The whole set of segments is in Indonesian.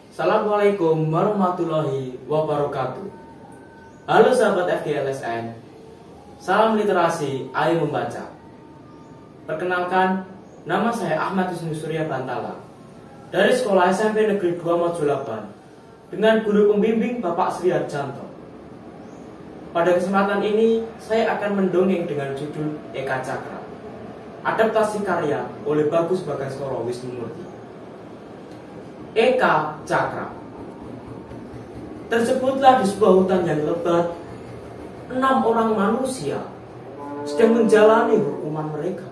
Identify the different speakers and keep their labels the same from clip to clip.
Speaker 1: Assalamualaikum warahmatullahi wabarakatuh. Halo sahabat FGLSN, salam literasi, ayo membaca. Perkenalkan, nama saya Ahmad Wisnu Surya Bantala dari Sekolah SMP Negeri 2 Mojolaban dengan guru pembimbing Bapak Sri Harjanto. Pada kesempatan ini, saya akan mendongeng dengan judul Eka Cakra, adaptasi karya oleh Bagus Bagaskoro Wisnumurti. Eka Cakra. Tersebutlah di sebuah hutan yang lebat, 6 orang manusia sedang menjalani hukuman mereka.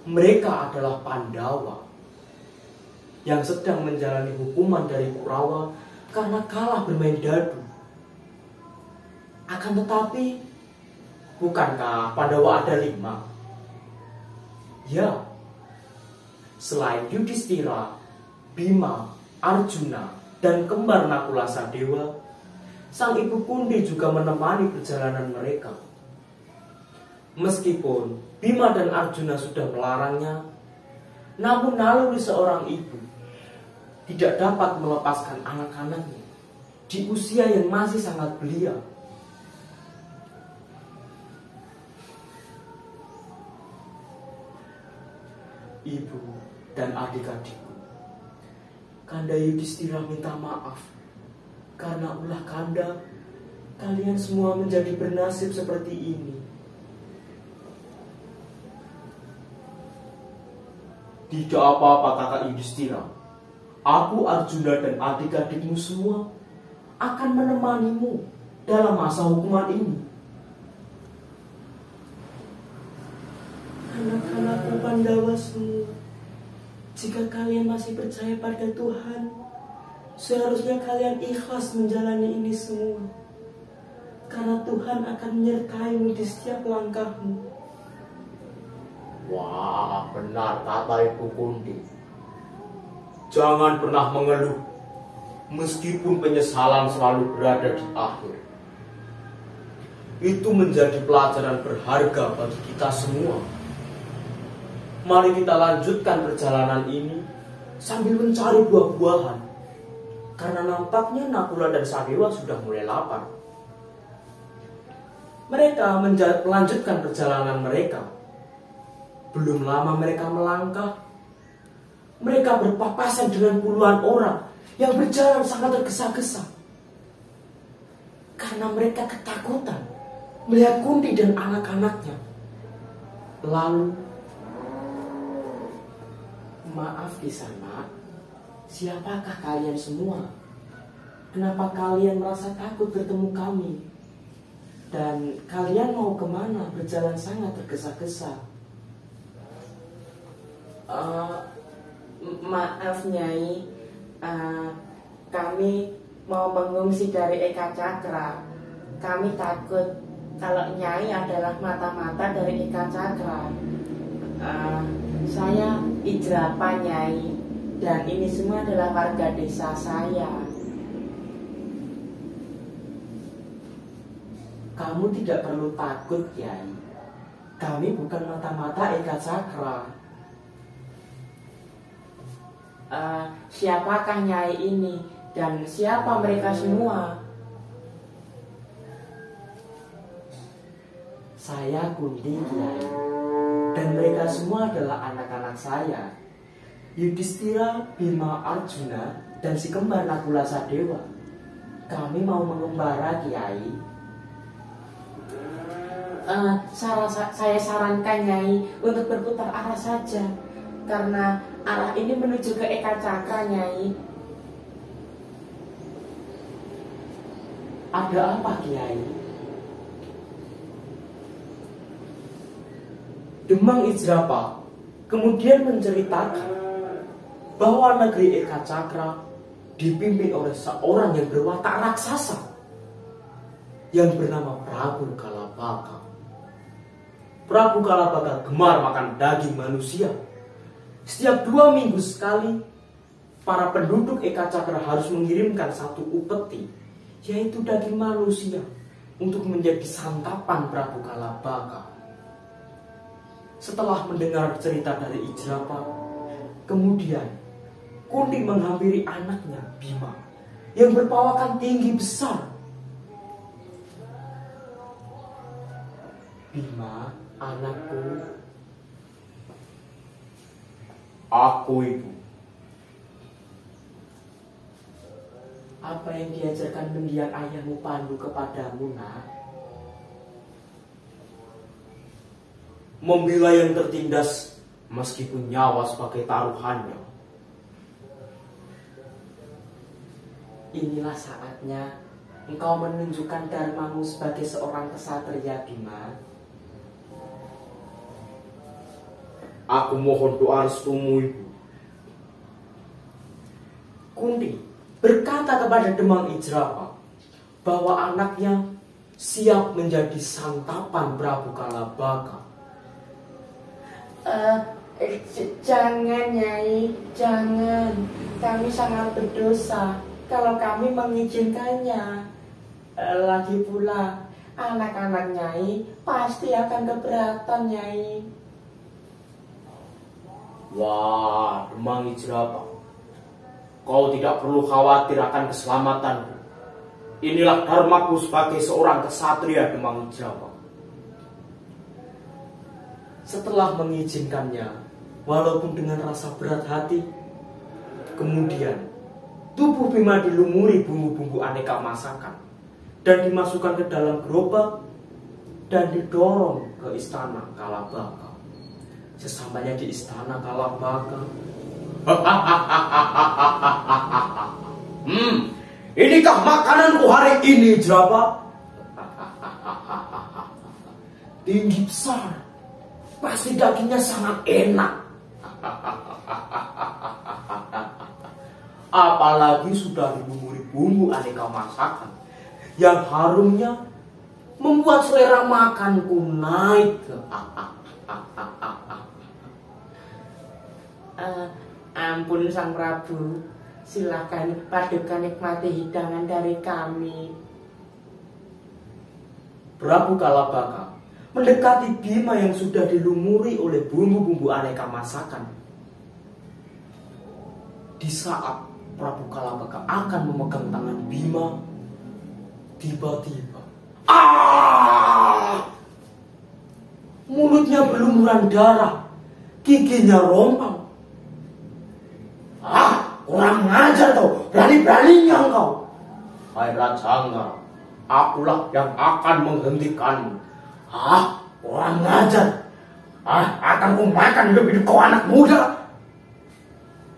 Speaker 1: Mereka adalah Pandawa yang sedang menjalani hukuman dari Kurawa karena kalah bermain dadu. Akan tetapi, bukankah Pandawa ada 5? Ya, selain Yudhistira, Bima, Arjuna, dan kembar Nakula Sadewa, sang ibu Kunti juga menemani perjalanan mereka. Meskipun Bima dan Arjuna sudah melarangnya, namun naluri seorang ibu tidak dapat melepaskan anak-anaknya di usia yang masih sangat belia. Ibu dan adik-adikku, Kanda Yudhistira minta maaf karena ulah Kanda kalian semua menjadi bernasib seperti ini. Tidak apa-apa kakak Yudhistira, aku, Arjuna, dan adik-adikmu semua akan menemanimu dalam masa hukuman ini. Anak-anakku Pandawa semua, jika kalian masih percaya pada Tuhan, seharusnya kalian ikhlas menjalani ini semua, karena Tuhan akan menyertaimu di setiap langkahmu. Wah, benar kata Ibu Kunti. Jangan pernah mengeluh, meskipun penyesalan selalu berada di akhir. Itu menjadi pelajaran berharga bagi kita semua. Mari kita lanjutkan perjalanan ini sambil mencari buah-buahan, karena nampaknya Nakula dan Sadewa sudah mulai lapar. Mereka melanjutkan perjalanan mereka. Belum lama mereka melangkah, mereka berpapasan dengan puluhan orang yang berjalan sangat tergesa-gesa, karena mereka ketakutan melihat Kunti dan anak-anaknya. Lalu, maaf Kisana, siapakah kalian semua? Kenapa kalian merasa takut bertemu kami? Dan kalian mau kemana? Berjalan sangat tergesa-gesa.
Speaker 2: Maaf Nyai, kami mau mengungsi dari Eka Cakra. Kami takut kalau Nyai adalah mata-mata dari Eka Cakra. Saya Ijrapa Nyai, dan ini semua adalah warga desa saya.
Speaker 1: Kamu tidak perlu takut, Nyai. Kami bukan mata-mata Eka Cakra.
Speaker 2: Siapakah Nyai ini, dan siapa mereka semua?
Speaker 1: Saya Kunti, Nyai, dan mereka semua adalah anak-anak saya, Yudhistira, Bima, Arjuna, dan si kembar Nakula Sadewa. Kami mau mengembara, Kiai.
Speaker 2: Saya sarankan Nyai untuk berputar arah saja, karena arah ini menuju ke Eka Cakra, Nyai.
Speaker 1: Ada apa, Kiai? Demang Ijrapa kemudian menceritakan bahwa negeri Eka Cakra dipimpin oleh seorang yang berwatak raksasa yang bernama Prabu Kalabaka. Prabu Kalabaka gemar makan daging manusia. Setiap 2 minggu sekali, para penduduk Eka Cakra harus mengirimkan 1 upeti, yaitu daging manusia, untuk menjadi santapan Prabu Kalabaka. Setelah mendengar cerita dari Ijrapa, kemudian Kunti menghampiri anaknya Bima yang berpawakan tinggi besar. Bima, anakku. Aku ibu. Apa yang diajarkan mendiang ayahmu Pandu kepadamu, nak? Membela yang tertindas meskipun nyawa sebagai taruhannya. Inilah saatnya engkau menunjukkan dharmamu sebagai seorang kesatria, Bima. Aku mohon doa restumu, ibu. Kunti berkata kepada Demang Ijrapa bahwa anaknya siap menjadi santapan Prabu Kalabaka.
Speaker 2: Jangan, Nyai, jangan. Kami sangat berdosa kalau kami mengizinkannya. Lagi pula, anak-anak Nyai pasti akan keberatan, Nyai.
Speaker 1: Wah, Demang Ijrapa, kau tidak perlu khawatir akan keselamatanku. Inilah dharmaku sebagai seorang kesatria, Demang Ijrapa. Setelah mengizinkannya, walaupun dengan rasa berat hati, kemudian tubuh Bima dilumuri bumbu-bumbu aneka masakan dan dimasukkan ke dalam gerobak dan didorong ke istana Kalabaka. Sesampainya di istana Kalabaka, inikah makananku hari ini, Ijrapa? Tinggi besar, pasti dagingnya sangat enak. Apalagi sudah dilumuri bumbu aneka masakan yang harumnya membuat selera makanku naik.
Speaker 2: Ampun Sang Prabu, silakan paduka nikmati hidangan dari kami.
Speaker 1: Prabu Kalabaka mendekati Bima yang sudah dilumuri oleh bumbu-bumbu aneka masakan. Di saat Prabu Kalabaka akan memegang tangan Bima, tiba-tiba mulutnya berlumuran darah, giginya rompang. Kurang ngajar kau, berani-beraninya engkau. Hai Rajangga, akulah yang akan menghentikanmu. Kurang ngajar. Akan kumakan hidup-hidup kau anak muda.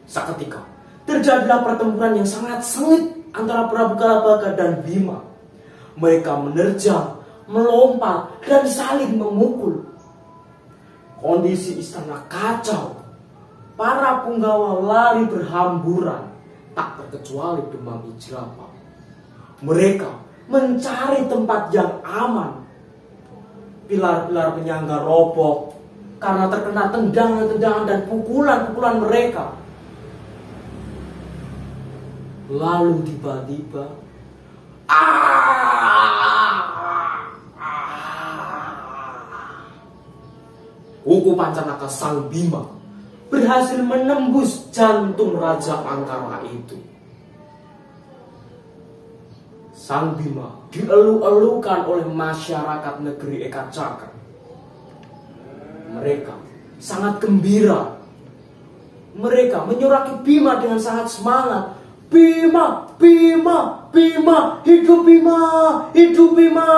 Speaker 1: Seketika terjadilah pertempuran yang sangat sengit antara Prabu Kalabaka dan Bima. Mereka menerjang, melompat, dan saling memukul. Kondisi istana kacau. Para punggawa lari berhamburan, tak terkecuali Demang Ijrapa. Mereka mencari tempat yang aman. Pilar-pilar penyangga roboh karena terkena tendangan-tendangan dan pukulan-pukulan mereka. Lalu tiba-tiba Kuku Pancanaka Sang Bima berhasil menembus jantung Raja Angkara itu. Sang Bima dielu-elukan oleh masyarakat negeri Ekacakra. Mereka sangat gembira. Mereka menyoraki Bima dengan sangat semangat. Bima, Bima, Bima, hidup Bima, hidup Bima.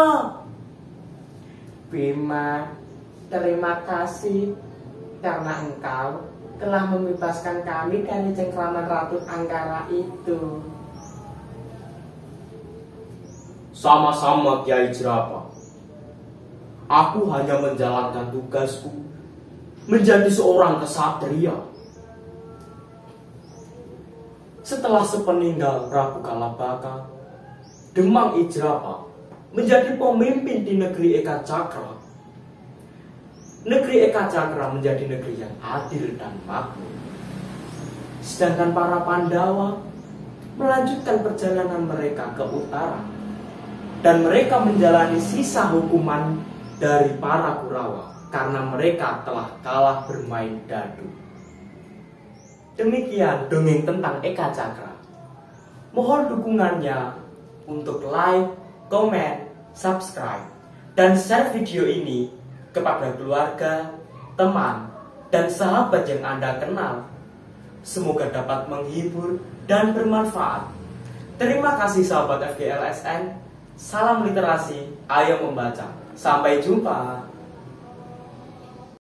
Speaker 2: Bima, terima kasih karena engkau telah membebaskan kami dari cengkraman Ratu Angkara itu.
Speaker 1: Sama-sama Kiai Ijrapa. Aku hanya menjalankan tugasku menjadi seorang kesatria. Setelah sepeninggal Prabu Kalabaka, Demang Ijrapa menjadi pemimpin di negeri Ekacakra. Negeri Ekacakra menjadi negeri yang adil dan makmur. Sedangkan para Pandawa melanjutkan perjalanan mereka ke utara. Dan mereka menjalani sisa hukuman dari para Kurawa karena mereka telah kalah bermain dadu. Demikian dongeng tentang Eka Cakra. Mohon dukungannya untuk like, komen, subscribe, dan share video ini kepada keluarga, teman, dan sahabat yang Anda kenal. Semoga dapat menghibur dan bermanfaat. Terima kasih sahabat FGLSN. Salam literasi, ayo membaca. Sampai jumpa.